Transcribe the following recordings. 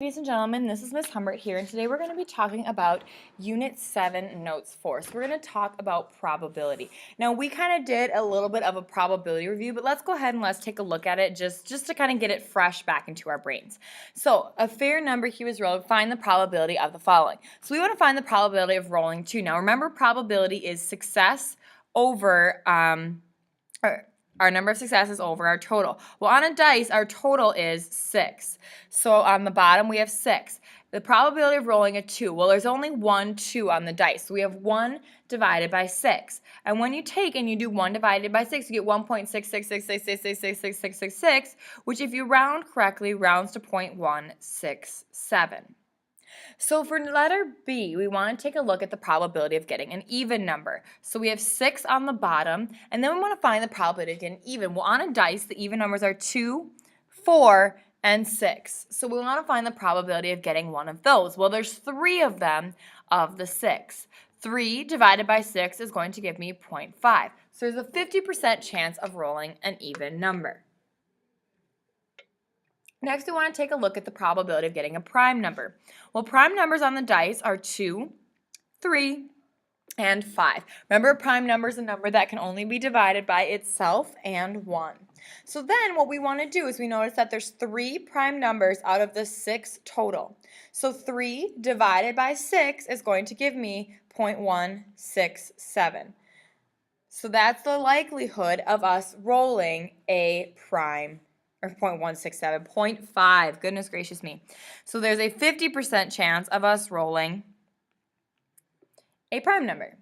Ladies and gentlemen, this is Ms. Humbert here, and today we're going to be talking about Unit 7, Notes 4. So we're going to talk about probability. Now, we kind of did a little bit of a probability review, but let's go ahead and let's take a look at it just to kind of get it fresh back into our brains. So, a fair number here is rolled. Find the probability of the following. So we want to find the probability of rolling 2. Now, remember, probability is success over our number of successes over our total. Well, on a dice, our total is 6. So on the bottom, we have 6. The probability of rolling a 2, well, there's only 1 2 on the dice. So we have 1 divided by 6. And when you take and you do 1 divided by 6, you get 1.66666666666, which if you round correctly, rounds to 0.167. So for letter B, we want to take a look at the probability of getting an even number. So we have 6 on the bottom, and then we want to find the probability of getting even. Well, on a dice, the even numbers are 2, 4, and 6. So we want to find the probability of getting one of those. Well, there's 3 of them of the 6. 3 divided by 6 is going to give me 0.5. So there's a 50% chance of rolling an even number. Next, we want to take a look at the probability of getting a prime number. Well, prime numbers on the dice are 2, 3, and 5. Remember, a prime number is a number that can only be divided by itself and 1. So then what we want to do is we notice that there's 3 prime numbers out of the 6 total. So 3 divided by 6 is going to give me 0.167. So that's the likelihood of us rolling a prime or 0.167, 0.5, goodness gracious me. So there's a 50% chance of us rolling a prime number.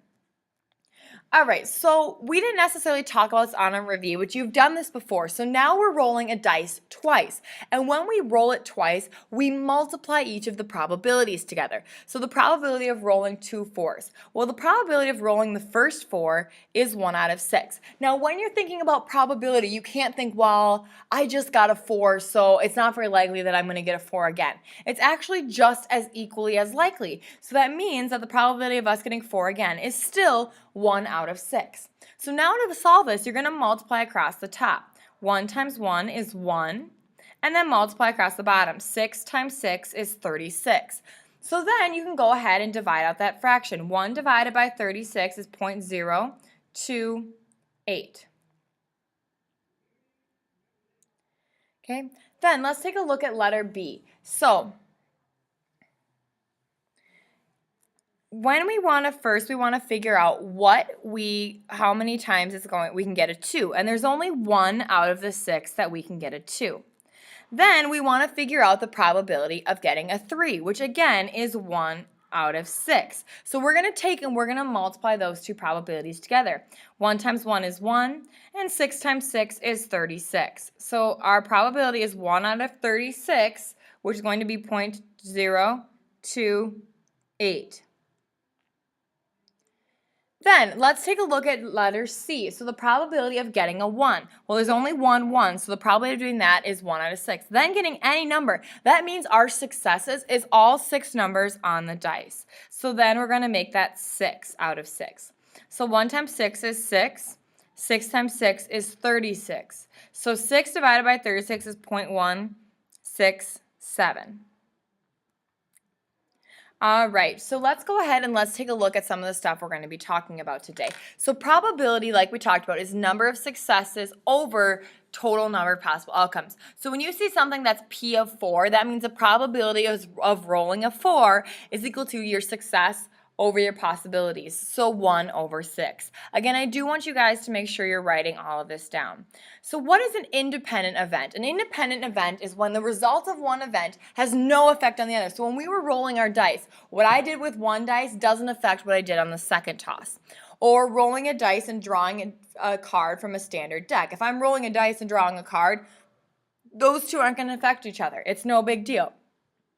All right, so we didn't necessarily talk about this on a review, but you've done this before. So now we're rolling a dice twice. And when we roll it twice, we multiply each of the probabilities together. So the probability of rolling 2 4s. Well, the probability of rolling the first 4 is 1 out of 6. Now, when you're thinking about probability, you can't think, well, I just got a 4, so it's not very likely that I'm going to get a 4 again. It's actually just as equally as likely. So that means that the probability of us getting 4 again is still 1 out of 6. So now to solve this, you're going to multiply across the top. 1 times 1 is 1, and then multiply across the bottom. 6 times 6 is 36. So then you can go ahead and divide out that fraction. 1 divided by 36 is 0.028. Okay, then let's take a look at letter B. So when we want to figure out how many times we can get a 2, and there's only 1 out of the 6 that we can get a 2. Then we want to figure out the probability of getting a 3, which again is 1 out of 6. So we're going to take and we're going to multiply those two probabilities together. 1 times 1 is 1, and 6 times 6 is 36. So our probability is 1 out of 36, which is going to be 0.028. Then let's take a look at letter C. So the probability of getting a 1. Well, there's only 1, so the probability of doing that is 1 out of 6. Then getting any number, that means our successes is all 6 numbers on the dice. So then we're going to make that 6 out of 6. So 1 times 6 is 6. 6 times 6 is 36. So 6 divided by 36 is 0.167. All right, so let's go ahead and let's take a look at some of the stuff we're going to be talking about today. So probability, like we talked about, is number of successes over total number of possible outcomes. So when you see something that's P of 4, that means the probability of rolling a 4 is equal to your success over your possibilities, so 1 over 6. Again, I do want you guys to make sure you're writing all of this down. So what is an independent event? An independent event is when the result of one event has no effect on the other. So when we were rolling our dice, what I did with one dice doesn't affect what I did on the second toss. Or rolling a dice and drawing a card from a standard deck. If I'm rolling a dice and drawing a card, those two aren't going to affect each other. It's no big deal.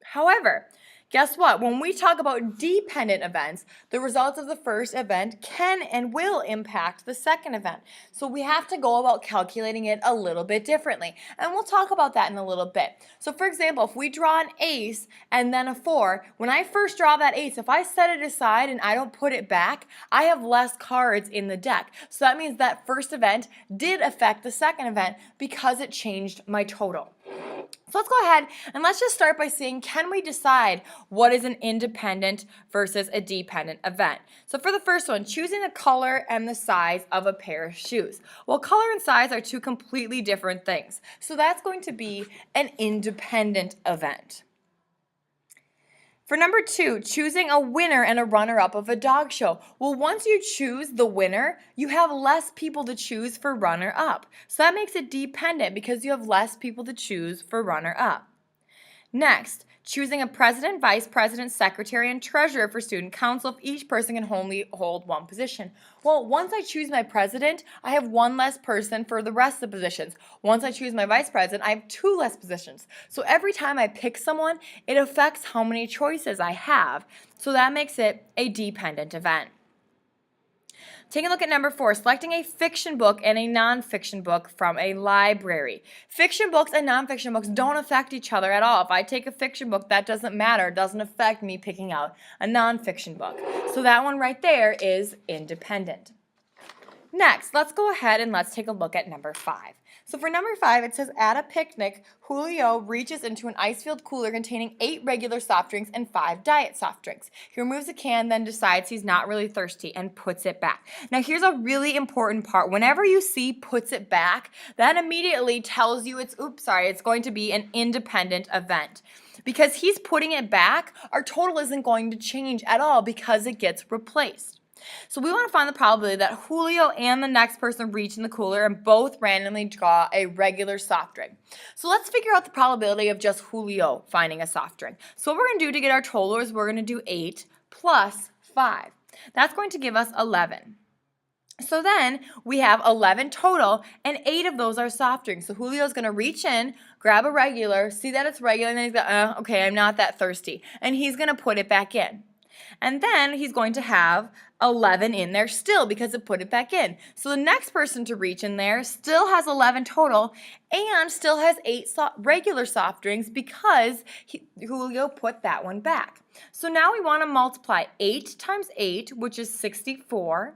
However, guess what? When we talk about dependent events, the results of the first event can and will impact the second event. So we have to go about calculating it a little bit differently. And we'll talk about that in a little bit. So for example, if we draw an ace and then a 4, when I first draw that ace, if I set it aside and I don't put it back, I have less cards in the deck. So that means that first event did affect the second event because it changed my total. So let's go ahead and let's just start by saying, can we decide what is an independent versus a dependent event? So for the first one, choosing the color and the size of a pair of shoes. Well, color and size are two completely different things. So that's going to be an independent event. For number 2, choosing a winner and a runner-up of a dog show. Well, once you choose the winner, you have less people to choose for runner-up. So that makes it dependent because you have less people to choose for runner-up. Next, choosing a president, vice president, secretary, and treasurer for student council if each person can only hold one position. Well, once I choose my president, I have one less person for the rest of the positions. Once I choose my vice president, I have 2 less positions. So every time I pick someone, it affects how many choices I have. So that makes it a dependent event. Take a look at number 4, selecting a fiction book and a nonfiction book from a library. Fiction books and nonfiction books don't affect each other at all. If I take a fiction book, that doesn't matter. It doesn't affect me picking out a nonfiction book. So that one right there is independent. Next, let's go ahead and let's take a look at number 5. So for number 5, it says, at a picnic, Julio reaches into an ice-filled cooler containing 8 regular soft drinks and 5 diet soft drinks. He removes a can, then decides he's not really thirsty and puts it back. Now here's a really important part. Whenever you see puts it back, that immediately tells you it's going to be an independent event. Because he's putting it back, our total isn't going to change at all because it gets replaced. So we want to find the probability that Julio and the next person reach in the cooler and both randomly draw a regular soft drink. So let's figure out the probability of just Julio finding a soft drink. So what we're going to do to get our total is we're going to do 8 plus 5. That's going to give us 11. So then we have 11 total, and 8 of those are soft drinks. So Julio's going to reach in, grab a regular, see that it's regular, and then he's going, okay, I'm not that thirsty. And he's going to put it back in. And then he's going to have 11 in there still because it put it back in. So the next person to reach in there still has 11 total and still has 8 regular soft drinks because Julio put that one back. So now we want to multiply 8 times 8, which is 64,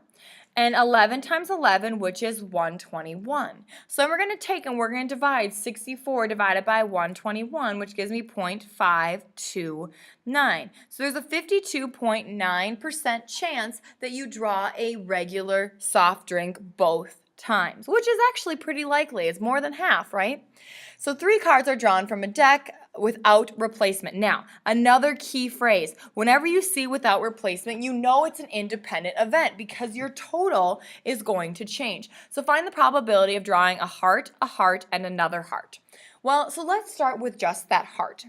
and 11 times 11, which is 121. So we're going to take and we're going to divide 64 divided by 121, which gives me 0.529. So there's a 52.9% chance that you draw a regular soft drink both times, which is actually pretty likely. It's more than half, right? So 3 cards are drawn from a deck without replacement. Now, another key phrase. Whenever you see without replacement, you know it's an independent event because your total is going to change. So find the probability of drawing a heart, and another heart. Well, so let's start with just that heart.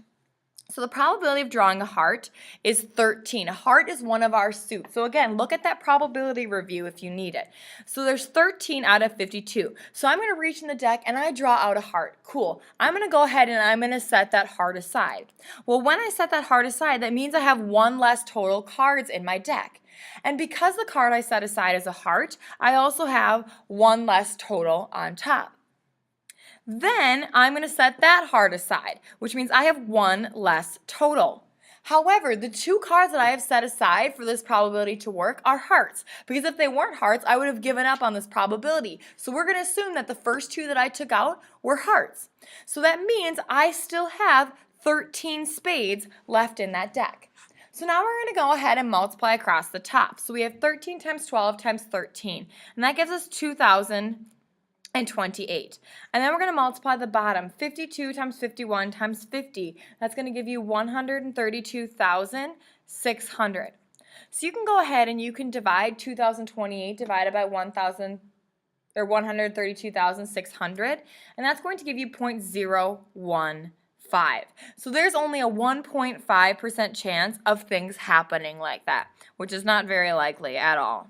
So the probability of drawing a heart is 13. A heart is one of our suits. So again, look at that probability review if you need it. So there's 13 out of 52. So I'm going to reach in the deck and I draw out a heart. Cool. I'm going to go ahead and I'm going to set that heart aside. Well, when I set that heart aside, that means I have 1 less total cards in my deck. And because the card I set aside is a heart, I also have 1 less total on top. Then I'm going to set that heart aside, which means I have 1 less total. However, the 2 cards that I have set aside for this probability to work are hearts, because if they weren't hearts, I would have given up on this probability. So we're going to assume that the first 2 that I took out were hearts. So that means I still have 13 spades left in that deck. So now we're going to go ahead and multiply across the top. So we have 13 times 12 times 13, and that gives us 2,028. And then we're going to multiply the bottom, 52 times 51 times 50. That's going to give you 132,600. So you can go ahead and you can divide 2,028 divided by 132,600, and that's going to give you 0.015. So there's only a 1.5% chance of things happening like that, which is not very likely at all.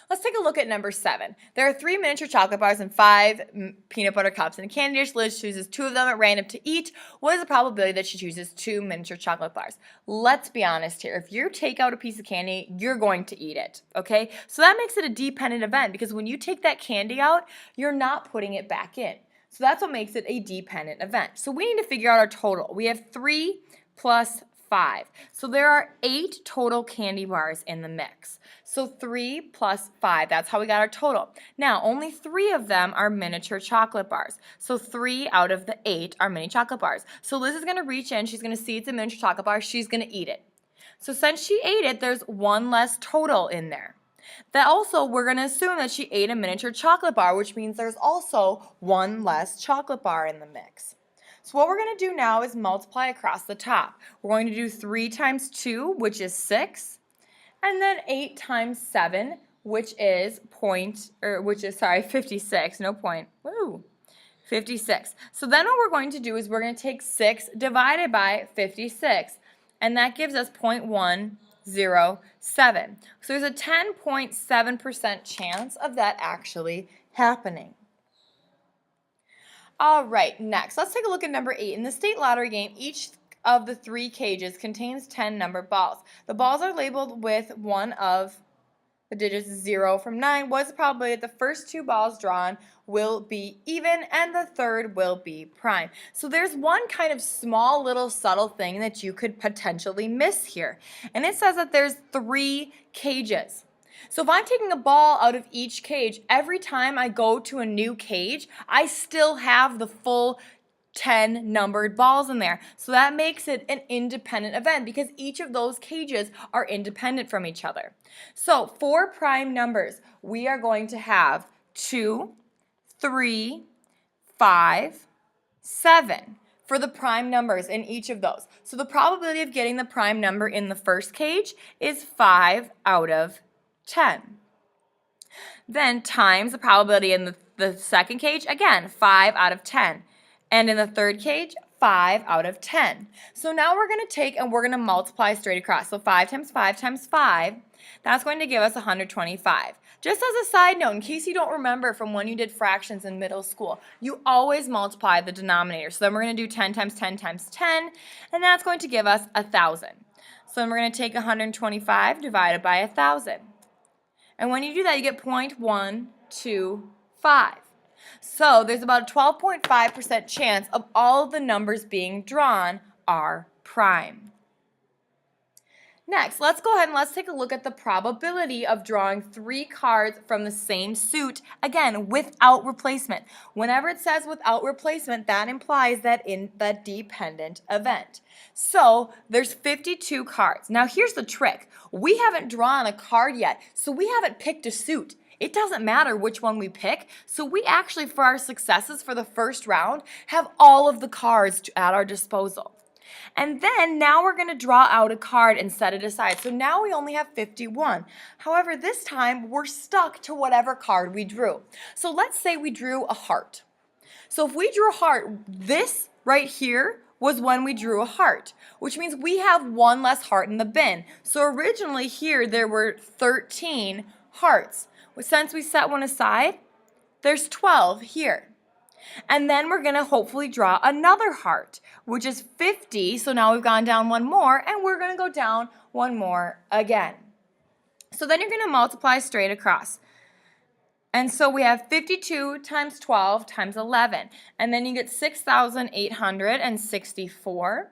Let's take a look at number 7. There are 3 miniature chocolate bars and 5 peanut butter cups. In a candy dish, Liz chooses 2 of them at random to eat. What is the probability that she chooses 2 miniature chocolate bars? Let's be honest here. If you take out a piece of candy, you're going to eat it, okay? So that makes it a dependent event because when you take that candy out, you're not putting it back in. So that's what makes it a dependent event. So we need to figure out our total. We have 3 plus 5. So there are 8 total candy bars in the mix. So 3 plus 5, that's how we got our total. Now, only 3 of them are miniature chocolate bars. So 3 out of the 8 are mini chocolate bars. So Liz is going to reach in, she's going to see it's a miniature chocolate bar, she's going to eat it. So since she ate it, there's 1 less total in there. That also, we're going to assume that she ate a miniature chocolate bar, which means there's also 1 less chocolate bar in the mix. So what we're going to do now is multiply across the top. We're going to do 3 times 2, which is 6, and then 8 times 7, which is 56, no point, woo, 56. So then what we're going to do is we're going to take 6 divided by 56, and that gives us 0.107. So there's a 10.7% chance of that actually happening. All right, next, let's take a look at number 8. In the state lottery game, each of the 3 cages contains 10 numbered balls. The balls are labeled with one of the digits 0 from 9. What is the probability that the first 2 balls drawn will be even and the third will be prime? So there's one kind of small little subtle thing that you could potentially miss here. And it says that there's 3 cages. So if I'm taking a ball out of each cage, every time I go to a new cage, I still have the full 10 numbered balls in there. So that makes it an independent event because each of those cages are independent from each other. So for prime numbers, we are going to have 2, 3, 5, 7 for the prime numbers in each of those. So the probability of getting the prime number in the first cage is 5 out of 10. Then times the probability in the second cage, again, 5 out of 10. And in the third cage, 5 out of 10. So now we're going to take and we're going to multiply straight across. So 5 times 5 times 5, that's going to give us 125. Just as a side note, in case you don't remember from when you did fractions in middle school, you always multiply the denominator. So then we're going to do 10 times 10 times 10, and that's going to give us 1,000. So then we're going to take 125 divided by 1,000. And when you do that, you get 0.125. So there's about a 12.5% chance of all of the numbers being drawn are prime. Next, let's go ahead and let's take a look at the probability of drawing 3 cards from the same suit, again, without replacement. Whenever it says without replacement, that implies that in the dependent event. So there's 52 cards. Now here's the trick. We haven't drawn a card yet, so we haven't picked a suit. It doesn't matter which one we pick, so we actually, for our successes for the first round, have all of the cards at our disposal. And then now we're going to draw out a card and set it aside. So now we only have 51. However, this time we're stuck to whatever card we drew. So let's say we drew a heart. So if we drew a heart, this right here was when we drew a heart, which means we have 1 less heart in the bin. So originally here there were 13 hearts. Since we set one aside, there's 12 here. And then we're going to hopefully draw another heart, which is 50. So now we've gone down 1 more, and we're going to go down 1 more again. So then you're going to multiply straight across. And so we have 52 times 12 times 11. And then you get 6,864.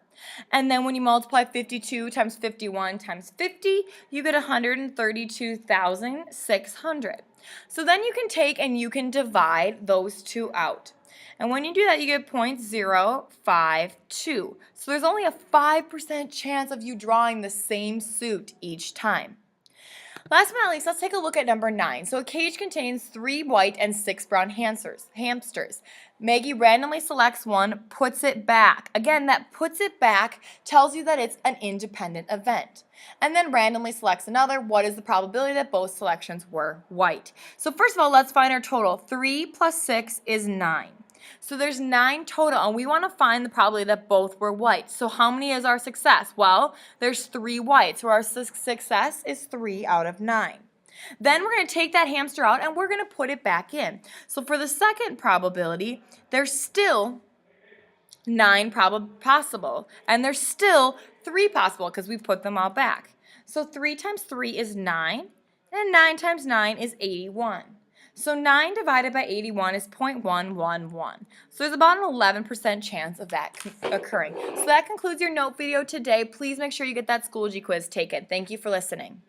And then when you multiply 52 times 51 times 50, you get 132,600. So then you can take and you can divide those 2 out. And when you do that, you get 0.052. So there's only a 5% chance of you drawing the same suit each time. Last but not least, let's take a look at number 9. So a cage contains 3 white and 6 brown hamsters. Maggie randomly selects one, puts it back. Again, that puts it back tells you that it's an independent event. And then randomly selects another. What is the probability that both selections were white? So first of all, let's find our total. 3 plus 6 is 9. So there's 9 total, and we want to find the probability that both were white. So how many is our success? Well, there's 3 white, so our success is 3 out of 9. Then we're going to take that hamster out, and we're going to put it back in. So for the second probability, there's still 9 possible, and there's still 3 possible because we put them all back. So 3 times 3 is 9, and 9 times 9 is 81. So 9 divided by 81 is 0.111. So there's about an 11% chance of that occurring. So that concludes your note video today. Please make sure you get that Schoology quiz taken. Thank you for listening.